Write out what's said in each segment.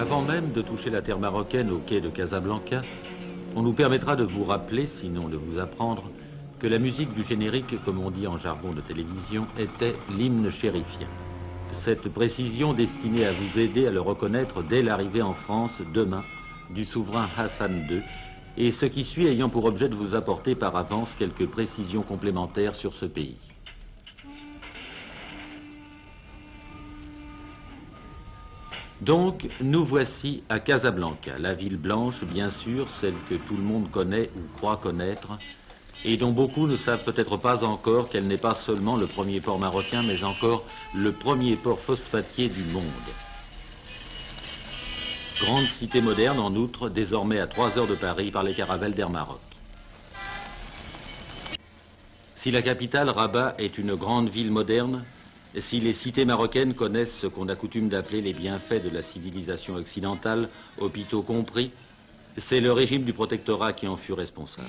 Avant même de toucher la terre marocaine au quai de Casablanca, on nous permettra de vous rappeler, sinon de vous apprendre, que la musique du générique, comme on dit en jargon de télévision, était l'hymne chérifien. Cette précision destinée à vous aider à le reconnaître dès l'arrivée en France, demain, du souverain Hassan II, et ce qui suit ayant pour objet de vous apporter par avance quelques précisions complémentaires sur ce pays. Donc, nous voici à Casablanca, la ville blanche, bien sûr, celle que tout le monde connaît ou croit connaître, et dont beaucoup ne savent peut-être pas encore qu'elle n'est pas seulement le premier port marocain, mais encore le premier port phosphatier du monde. Grande cité moderne, en outre, désormais à 3 heures de Paris par les caravelles d'Air Maroc. Si la capitale, Rabat, est une grande ville moderne, si les cités marocaines connaissent ce qu'on a coutume d'appeler les bienfaits de la civilisation occidentale, hôpitaux compris, c'est le régime du protectorat qui en fut responsable.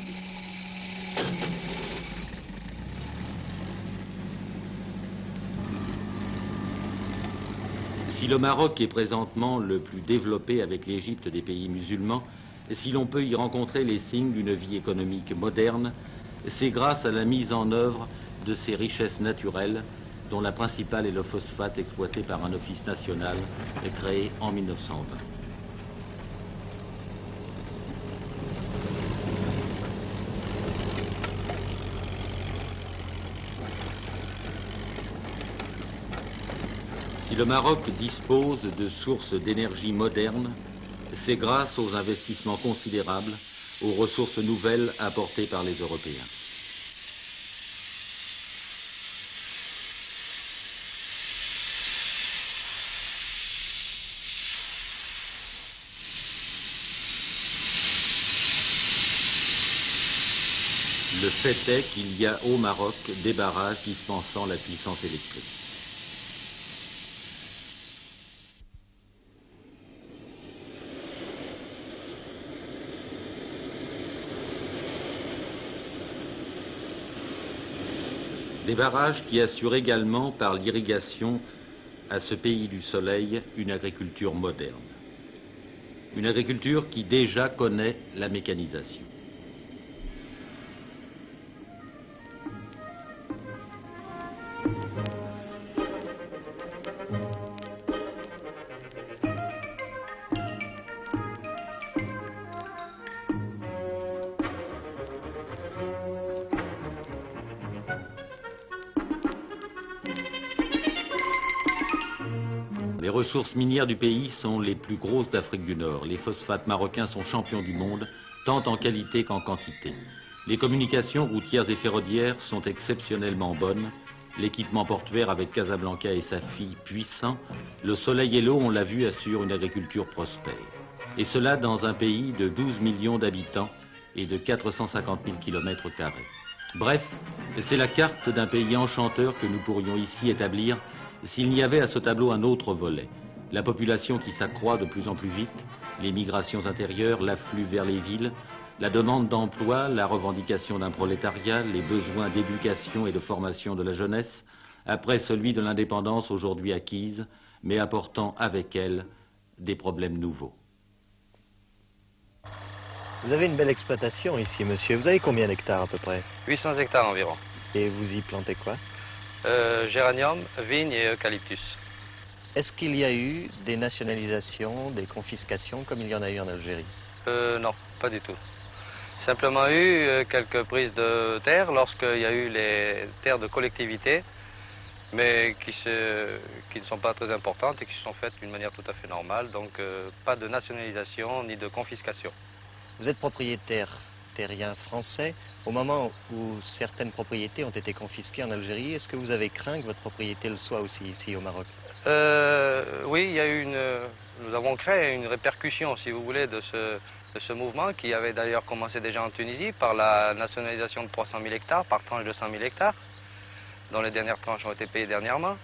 Si le Maroc est présentement le plus développé avec l'Égypte des pays musulmans, si l'on peut y rencontrer les signes d'une vie économique moderne, c'est grâce à la mise en œuvre de ces richesses naturelles, dont la principale est le phosphate exploité par un office national créé en 1920. Si le Maroc dispose de sources d'énergie modernes, c'est grâce aux investissements considérables, aux ressources nouvelles apportées par les Européens. Le fait est qu'il y a au Maroc des barrages dispensant la puissance électrique. Des barrages qui assurent également par l'irrigation à ce pays du soleil une agriculture moderne. Une agriculture qui déjà connaît la mécanisation. Les ressources minières du pays sont les plus grosses d'Afrique du Nord. Les phosphates marocains sont champions du monde, tant en qualité qu'en quantité. Les communications routières et ferroviaires sont exceptionnellement bonnes. L'équipement portuaire avec Casablanca et sa fille puissant. Le soleil et l'eau, on l'a vu, assurent une agriculture prospère. Et cela dans un pays de 12 millions d'habitants et de 450 000 km². Bref, c'est la carte d'un pays enchanteur que nous pourrions ici établir s'il n'y avait à ce tableau un autre volet. La population qui s'accroît de plus en plus vite, les migrations intérieures, l'afflux vers les villes, la demande d'emploi, la revendication d'un prolétariat, les besoins d'éducation et de formation de la jeunesse, après celui de l'indépendance aujourd'hui acquise, mais apportant avec elle des problèmes nouveaux. Vous avez une belle exploitation ici, monsieur. Vous avez combien d'hectares à peu près? 800 hectares environ. Et vous y plantez quoi? Géranium, vigne et eucalyptus. Est-ce qu'il y a eu des nationalisations, des confiscations, comme il y en a eu en Algérie? Non, pas du tout. Simplement eu quelques prises de terre lorsqu'il y a eu les terres de collectivité, mais qui ne sont pas très importantes et qui se sont faites d'une manière tout à fait normale. Donc pas de nationalisation ni de confiscation. Vous êtes propriétaire terrien français. Au moment où certaines propriétés ont été confisquées en Algérie, est-ce que vous avez craint que votre propriété le soit aussi ici au Maroc? Oui, il y a eu nous avons créé une répercussion, si vous voulez, de ce mouvement qui avait d'ailleurs commencé déjà en Tunisie par la nationalisation de 300 000 hectares par tranche de 100 000 hectares, dont les dernières tranches ont été payées dernièrement.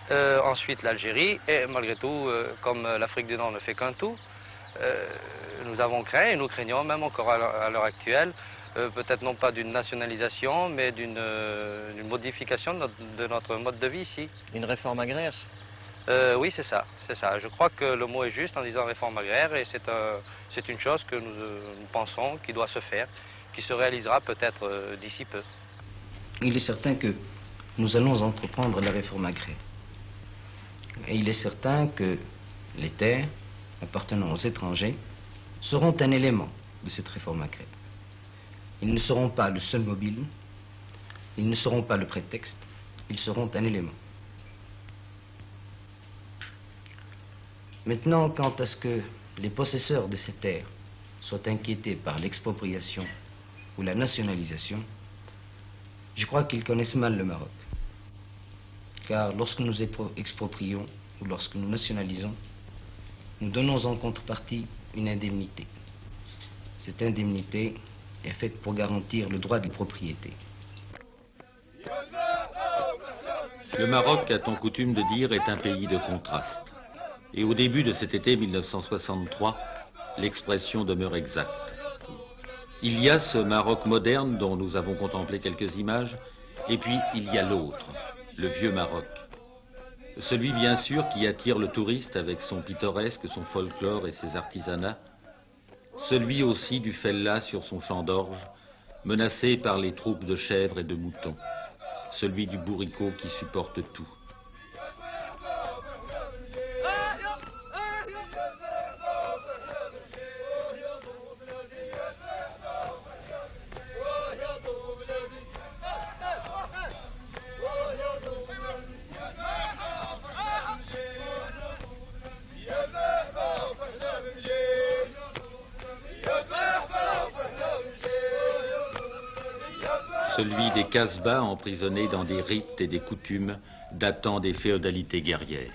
Ensuite l'Algérie, et malgré tout, comme l'Afrique du Nord ne fait qu'un tout, nous avons créé, et nous craignons même encore à l'heure actuelle, peut-être non pas d'une nationalisation, mais d'une modification de notre mode de vie ici. Une réforme agraire? Oui, c'est ça, c'est ça. Je crois que le mot est juste en disant réforme agraire et c'est une chose que nous pensons qui doit se faire, qui se réalisera peut-être d'ici peu. Il est certain que nous allons entreprendre la réforme agraire. Et il est certain que les terres appartenant aux étrangers seront un élément de cette réforme agraire. Ils ne seront pas le seul mobile, ils ne seront pas le prétexte, ils seront un élément. Maintenant, quant à ce que les possesseurs de ces terres soient inquiétés par l'expropriation ou la nationalisation, je crois qu'ils connaissent mal le Maroc. Car lorsque nous exproprions ou lorsque nous nationalisons, nous donnons en contrepartie une indemnité. Cette indemnité est faite pour garantir le droit de propriété. Le Maroc, a-t-on coutume de dire, est un pays de contrastes. Et au début de cet été 1963, l'expression demeure exacte. Il y a ce Maroc moderne dont nous avons contemplé quelques images, et puis il y a l'autre, le vieux Maroc. Celui bien sûr qui attire le touriste avec son pittoresque, son folklore et ses artisanats. Celui aussi du fellah sur son champ d'orge, menacé par les troupes de chèvres et de moutons. Celui du bourricot qui supporte tout. Celui des Casbahs emprisonnés dans des rites et des coutumes datant des féodalités guerrières.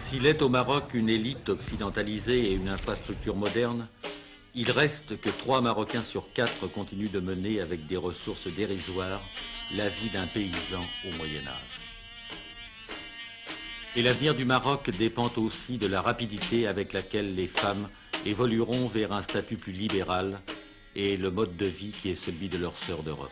S'il est au Maroc une élite occidentalisée et une infrastructure moderne, il reste que 3 Marocains sur 4 continuent de mener avec des ressources dérisoires la vie d'un paysan au Moyen-Âge. Et l'avenir du Maroc dépend aussi de la rapidité avec laquelle les femmes évolueront vers un statut plus libéral et le mode de vie qui est celui de leurs sœurs d'Europe.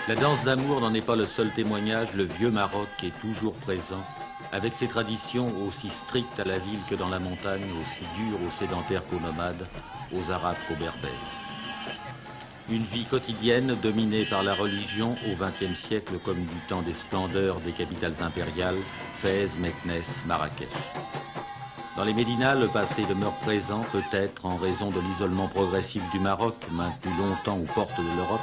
La danse d'amour n'en est pas le seul témoignage, le vieux Maroc est toujours présent, avec ses traditions aussi strictes à la ville que dans la montagne, aussi dures aux sédentaires qu'aux nomades, aux arabes qu'aux berbères. Une vie quotidienne dominée par la religion au XXe siècle comme du temps des splendeurs des capitales impériales, Fès, Meknès, Marrakech. Dans les médinas, le passé demeure présent, peut-être en raison de l'isolement progressif du Maroc, maintenu longtemps aux portes de l'Europe,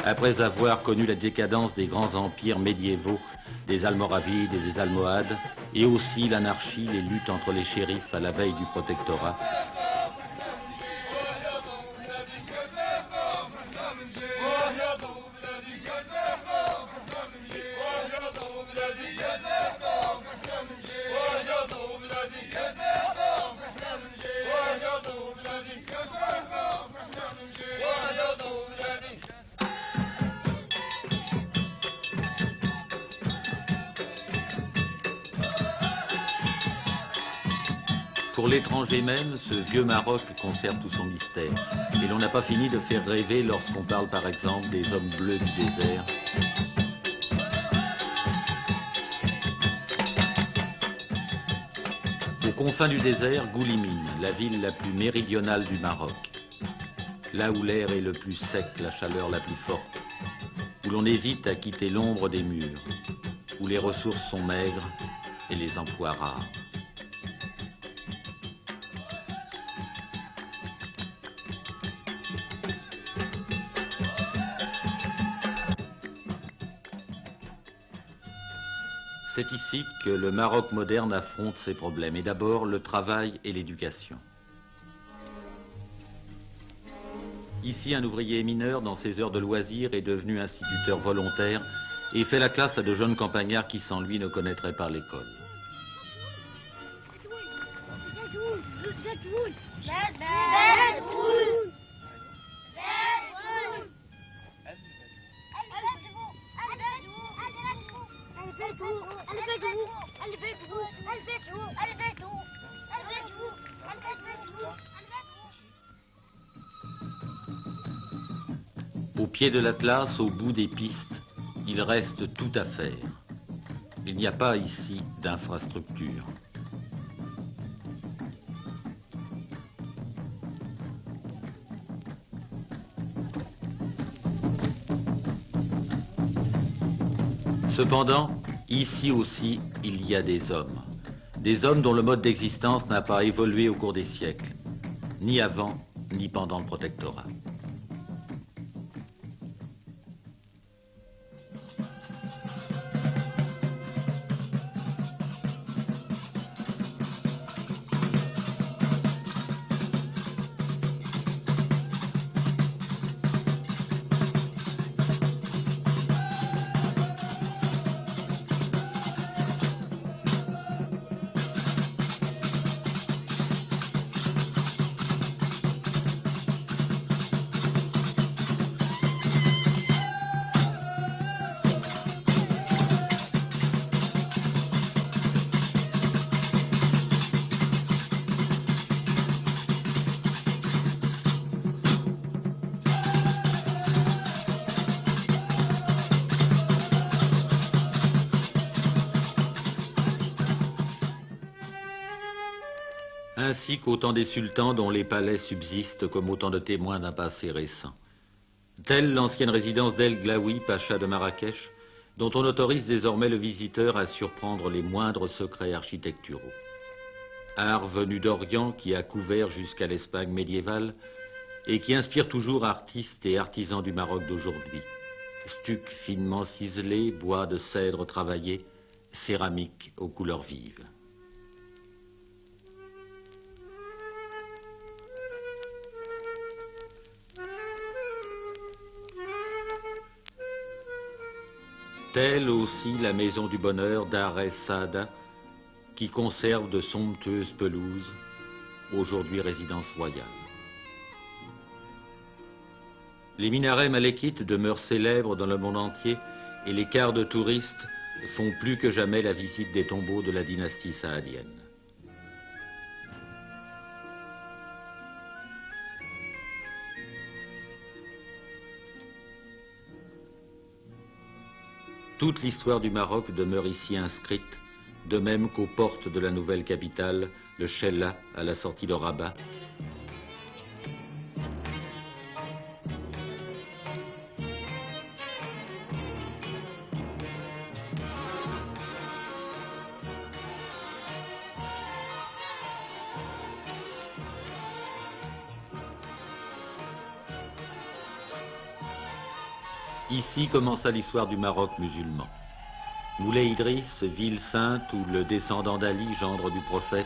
après avoir connu la décadence des grands empires médiévaux, des Almoravides et des Almohades, et aussi l'anarchie, les luttes entre les shérifs à la veille du protectorat. Pour l'étranger même, ce vieux Maroc conserve tout son mystère. Et l'on n'a pas fini de faire rêver lorsqu'on parle par exemple des hommes bleus du désert. Aux confins du désert, Goulimine, la ville la plus méridionale du Maroc. Là où l'air est le plus sec, la chaleur la plus forte. Où l'on hésite à quitter l'ombre des murs. Où les ressources sont maigres et les emplois rares. C'est ici que le Maroc moderne affronte ses problèmes, et d'abord le travail et l'éducation. Ici, un ouvrier mineur, dans ses heures de loisirs, est devenu instituteur volontaire et fait la classe à de jeunes campagnards qui, sans lui, ne connaîtraient pas l'école. Au pied de l'Atlas, au bout des pistes, il reste tout à faire. Il n'y a pas ici d'infrastructure. Cependant, ici aussi, il y a des hommes. Des hommes dont le mode d'existence n'a pas évolué au cours des siècles, ni avant, ni pendant le protectorat. Ainsi qu'au temps des sultans dont les palais subsistent comme autant de témoins d'un passé récent. Telle l'ancienne résidence d'El Glaoui, pacha de Marrakech, dont on autorise désormais le visiteur à surprendre les moindres secrets architecturaux. Art venu d'Orient qui a couvert jusqu'à l'Espagne médiévale et qui inspire toujours artistes et artisans du Maroc d'aujourd'hui. Stucs finement ciselés, bois de cèdre travaillé, céramique aux couleurs vives. Telle aussi la maison du bonheur d'Ar es-Saada, qui conserve de somptueuses pelouses, aujourd'hui résidence royale. Les minarets malékites demeurent célèbres dans le monde entier et les quarts de touristes font plus que jamais la visite des tombeaux de la dynastie saadienne. Toute l'histoire du Maroc demeure ici inscrite, de même qu'aux portes de la nouvelle capitale, le Chella, à la sortie de Rabat. Ici commença l'histoire du Maroc musulman. Moulay Idriss, ville sainte où le descendant d'Ali, gendre du prophète,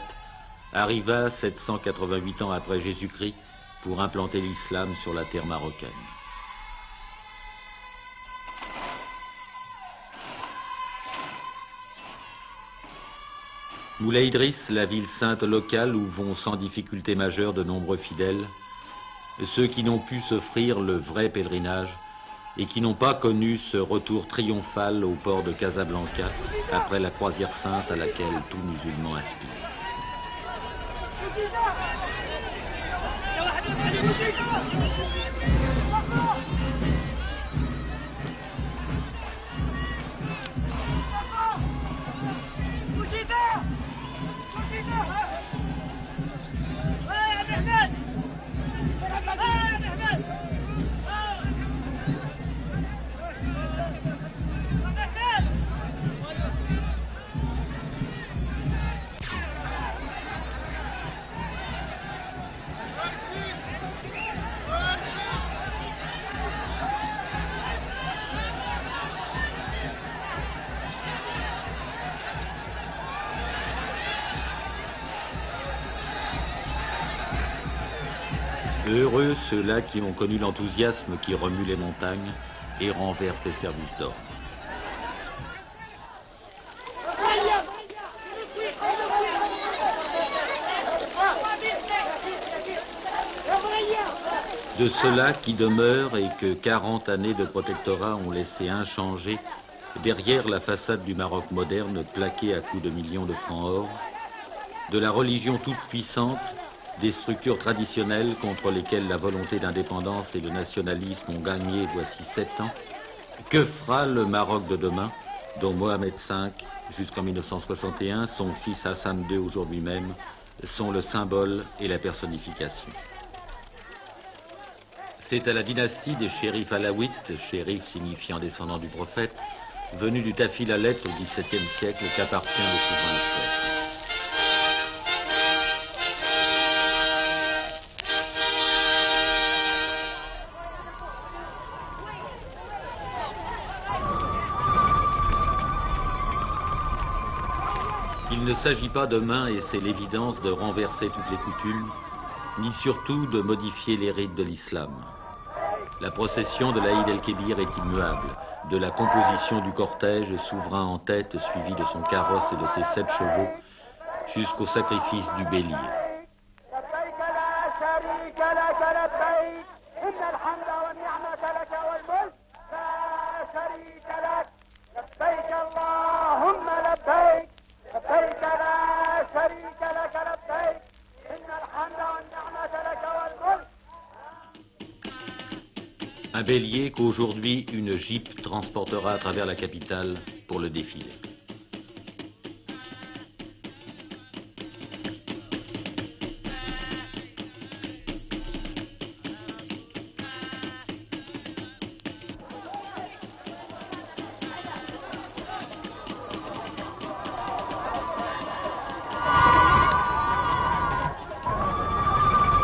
arriva 788 ans après Jésus-Christ pour implanter l'islam sur la terre marocaine. Moulay Idriss, la ville sainte locale où vont sans difficulté majeure de nombreux fidèles, ceux qui n'ont pu s'offrir le vrai pèlerinage et qui n'ont pas connu ce retour triomphal au port de Casablanca après la croisière sainte à laquelle tout musulman aspire. Heureux ceux-là qui ont connu l'enthousiasme qui remue les montagnes et renverse les services d'ordre. De ceux-là qui demeurent et que 40 années de protectorat ont laissé inchangés derrière la façade du Maroc moderne plaquée à coups de millions de francs or, de la religion toute puissante, des structures traditionnelles contre lesquelles la volonté d'indépendance et le nationalisme ont gagné voici 7 ans, que fera le Maroc de demain, dont Mohamed V, jusqu'en 1961, son fils Hassan II aujourd'hui même, sont le symbole et la personnification? C'est à la dynastie des shérifs alaouites, shérif signifiant descendant du prophète, venu du Tafilalet au XVIIe siècle qu'appartient le souverain actuel. Il ne s'agit pas demain, et c'est l'évidence, de renverser toutes les coutumes, ni surtout de modifier les rites de l'islam. La procession de l'Aïd el-Kébir est immuable, de la composition du cortège, souverain en tête, suivi de son carrosse et de ses 7 chevaux, jusqu'au sacrifice du bélier. Un bélier qu'aujourd'hui une Jeep transportera à travers la capitale pour le défilé.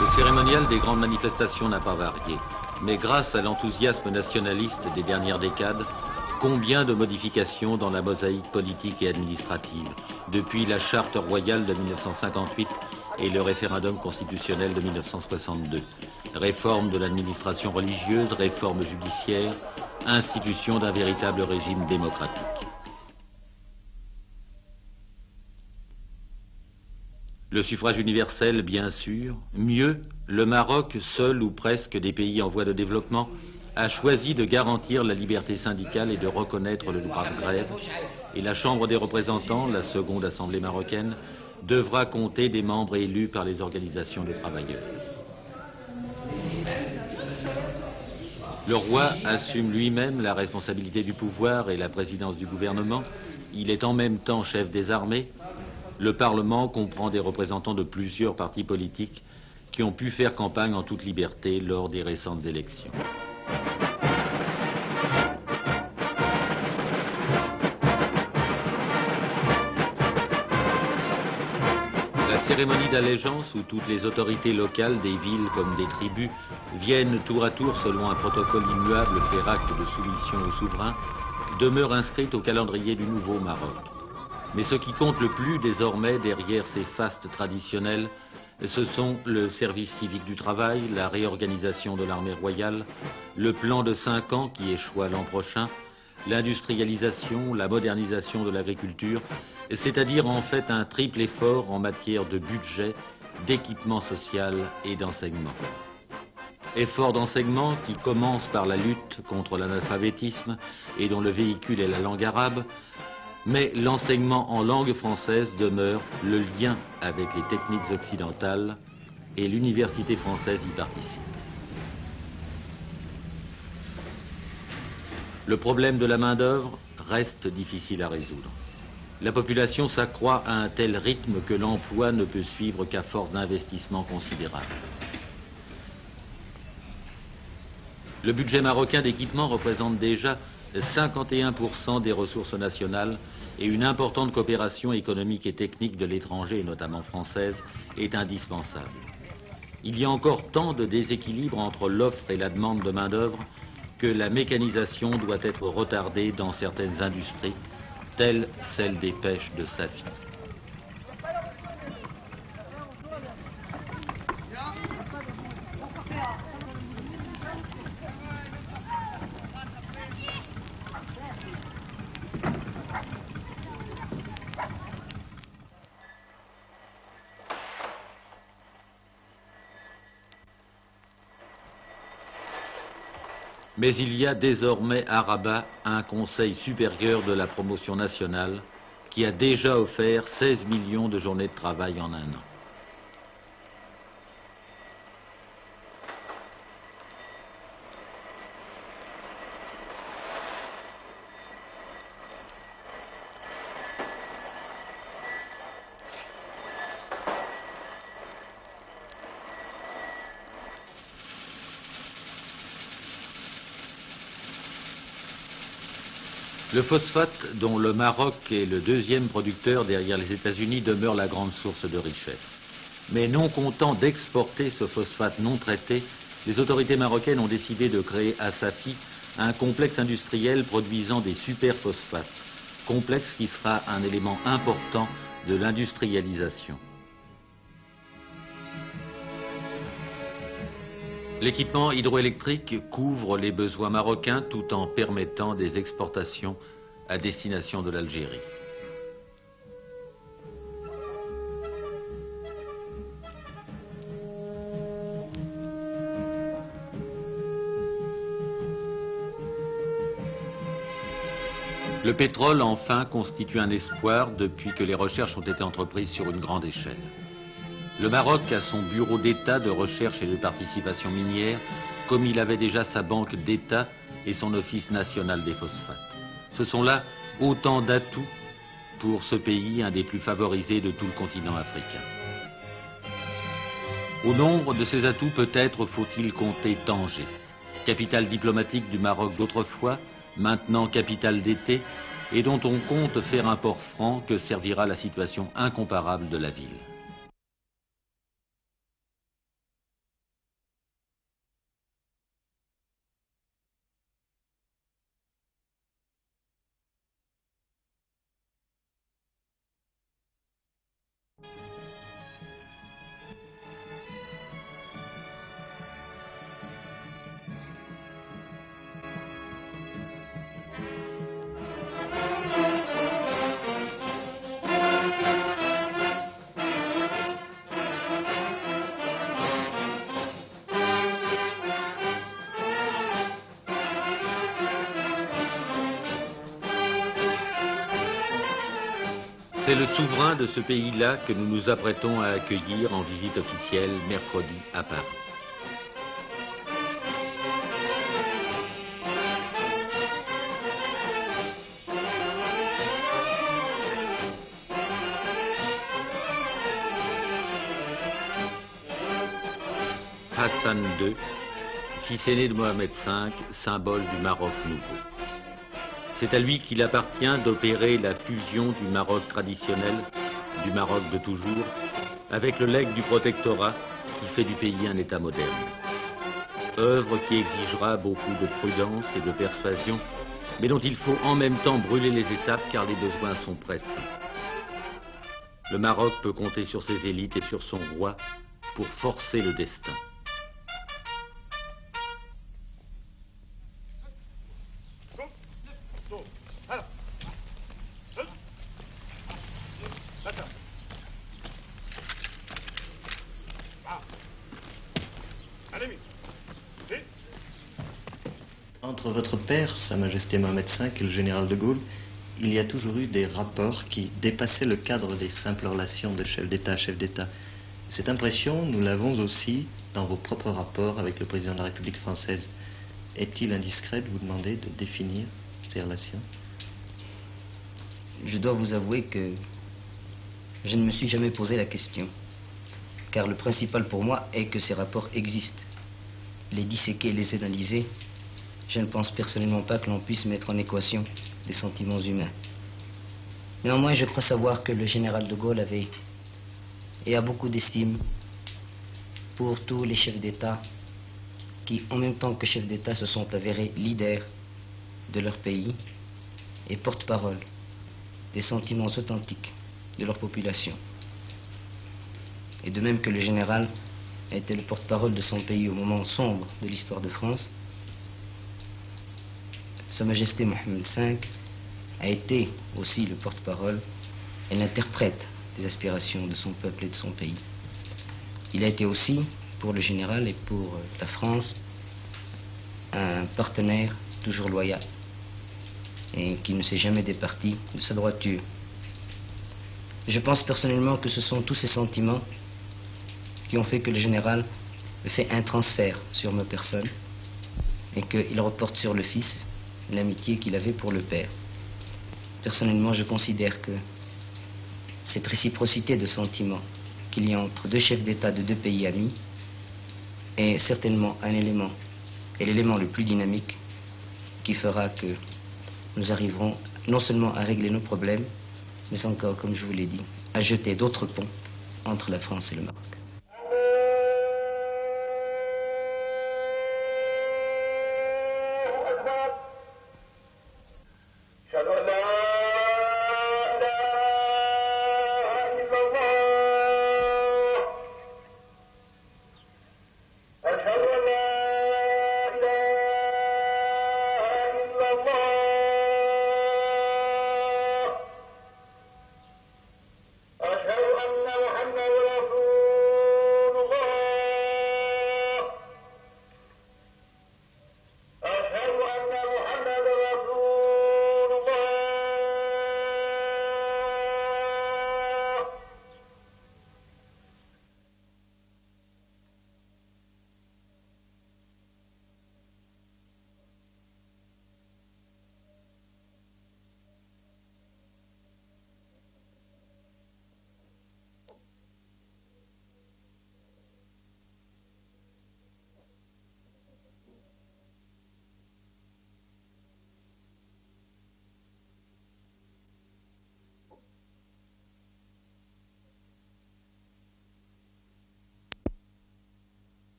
Le cérémonial des grandes manifestations n'a pas varié. Mais grâce à l'enthousiasme nationaliste des dernières décades, combien de modifications dans la mosaïque politique et administrative, depuis la charte royale de 1958 et le référendum constitutionnel de 1962. Réforme de l'administration religieuse, réforme judiciaire, institution d'un véritable régime démocratique. Le suffrage universel, bien sûr. Mieux, le Maroc, seul ou presque des pays en voie de développement, a choisi de garantir la liberté syndicale et de reconnaître le droit de grève. Et la Chambre des représentants, la seconde assemblée marocaine, devra compter des membres élus par les organisations de travailleurs. Le roi assume lui-même la responsabilité du pouvoir et la présidence du gouvernement. Il est en même temps chef des armées. Le Parlement comprend des représentants de plusieurs partis politiques qui ont pu faire campagne en toute liberté lors des récentes élections. La cérémonie d'allégeance où toutes les autorités locales des villes comme des tribus viennent tour à tour selon un protocole immuable faire acte de soumission au souverain demeure inscrite au calendrier du nouveau Maroc. Mais ce qui compte le plus désormais derrière ces fastes traditionnels, ce sont le service civique du travail, la réorganisation de l'armée royale, le plan de 5 ans qui échoua l'an prochain, l'industrialisation, la modernisation de l'agriculture, c'est-à-dire en fait un triple effort en matière de budget, d'équipement social et d'enseignement. Effort d'enseignement qui commence par la lutte contre l'analphabétisme et dont le véhicule est la langue arabe, mais l'enseignement en langue française demeure le lien avec les techniques occidentales et l'université française y participe. Le problème de la main-d'œuvre reste difficile à résoudre. La population s'accroît à un tel rythme que l'emploi ne peut suivre qu'à force d'investissements considérables. Le budget marocain d'équipement représente déjà 51% des ressources nationales et une importante coopération économique et technique de l'étranger, et notamment française, est indispensable. Il y a encore tant de déséquilibres entre l'offre et la demande de main-d'œuvre que la mécanisation doit être retardée dans certaines industries, telles celles des pêches de Safi. Mais il y a désormais à Rabat un conseil supérieur de la promotion nationale qui a déjà offert 16 millions de journées de travail en un an. Le phosphate, dont le Maroc est le deuxième producteur derrière les États-Unis, demeure la grande source de richesse. Mais non content d'exporter ce phosphate non traité, les autorités marocaines ont décidé de créer à Safi un complexe industriel produisant des superphosphates, complexe qui sera un élément important de l'industrialisation. L'équipement hydroélectrique couvre les besoins marocains tout en permettant des exportations à destination de l'Algérie. Le pétrole, enfin, constitue un espoir depuis que les recherches ont été entreprises sur une grande échelle. Le Maroc a son bureau d'État de recherche et de participation minière, comme il avait déjà sa banque d'État et son office national des phosphates. Ce sont là autant d'atouts pour ce pays, un des plus favorisés de tout le continent africain. Au nombre de ces atouts, peut-être faut-il compter Tanger, capitale diplomatique du Maroc d'autrefois, maintenant capitale d'été, et dont on compte faire un port franc que servira la situation incomparable de la ville. C'est le souverain de ce pays-là que nous nous apprêtons à accueillir en visite officielle mercredi à Paris. Hassan II, fils aîné de Mohamed V, symbole du Maroc nouveau. C'est à lui qu'il appartient d'opérer la fusion du Maroc traditionnel, du Maroc de toujours, avec le legs du protectorat qui fait du pays un État moderne. Œuvre qui exigera beaucoup de prudence et de persuasion, mais dont il faut en même temps brûler les étapes car les besoins sont pressants. Le Maroc peut compter sur ses élites et sur son roi pour forcer le destin. Entre votre père, Sa Majesté Mohamed V, et le général de Gaulle, il y a toujours eu des rapports qui dépassaient le cadre des simples relations de chef d'État à chef d'État. Cette impression, nous l'avons aussi dans vos propres rapports avec le président de la République française. Est-il indiscret de vous demander de définir ces relations? Je dois vous avouer que je ne me suis jamais posé la question, car le principal pour moi est que ces rapports existent. Les disséquer et les analyser, je ne pense personnellement pas que l'on puisse mettre en équation les sentiments humains. Néanmoins, je crois savoir que le général de Gaulle avait et a beaucoup d'estime pour tous les chefs d'État qui, en même temps que chefs d'État, se sont avérés leaders de leur pays et porte-parole des sentiments authentiques de leur population. Et de même que le général était le porte-parole de son pays au moment sombre de l'histoire de France, Sa Majesté Mohamed V a été aussi le porte-parole et l'interprète des aspirations de son peuple et de son pays. Il a été aussi, pour le général et pour la France, un partenaire toujours loyal et qui ne s'est jamais départi de sa droiture. Je pense personnellement que ce sont tous ces sentiments qui ont fait que le général fait un transfert sur ma personne et qu'il reporte sur le fils l'amitié qu'il avait pour le père. Personnellement, je considère que cette réciprocité de sentiments qu'il y a entre deux chefs d'État de deux pays amis est certainement un élément, et l'élément le plus dynamique qui fera que nous arriverons non seulement à régler nos problèmes, mais encore, comme je vous l'ai dit, à jeter d'autres ponts entre la France et le Maroc.